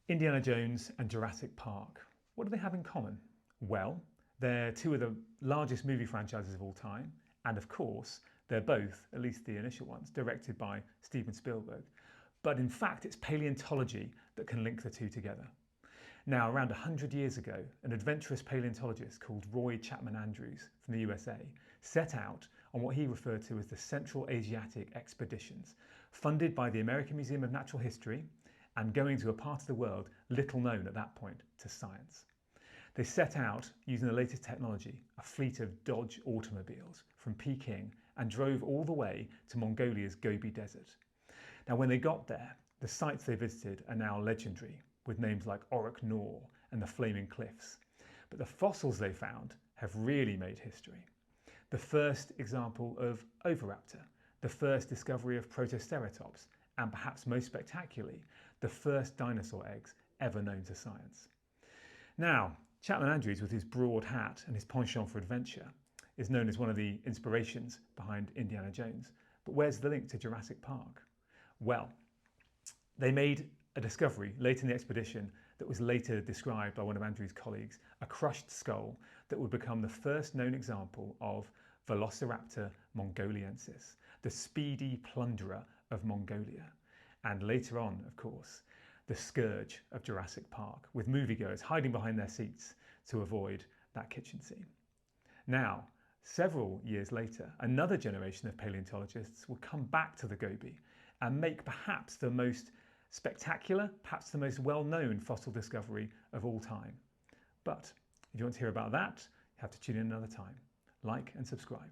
Indiana Jones and Jurassic Park. What do they have in common? Well, they're two of the largest movie franchises of all time, and of course, they're both, at least the initial ones, directed by Steven Spielberg. But in fact, it's paleontology that can link the two together. Now, around 100 years ago, an adventurous paleontologist called Roy Chapman Andrews from the USA set out on what he referred to as the Central Asiatic expeditions, funded by the American Museum of Natural History and going to a part of the world little known at that point to science. They set out using the latest technology, a fleet of Dodge automobiles from Peking, and drove all the way to Mongolia's Gobi Desert. Now, when they got there, the sites they visited are now legendary, with names like Orok and the Flaming Cliffs. But the fossils they found have really made history. The first example of oviraptor, the first discovery of protoceratops, and perhaps most spectacularly, the first dinosaur eggs ever known to science. Now, Chapman Andrews, with his broad hat and his penchant for adventure, is known as one of the inspirations behind Indiana Jones. But where's the link to Jurassic Park? Well, they made a discovery late in the expedition that was later described by one of Andrews' colleagues, a crushed skull that would become the first known example of Velociraptor mongoliensis, the speedy plunderer of Mongolia. And later on, of course, the scourge of Jurassic Park, with moviegoers hiding behind their seats to avoid that kitchen scene. Now, several years later, another generation of paleontologists will come back to the Gobi and make perhaps the most spectacular, perhaps the most well-known fossil discovery of all time. But if you want to hear about that, you have to tune in another time. Like and subscribe.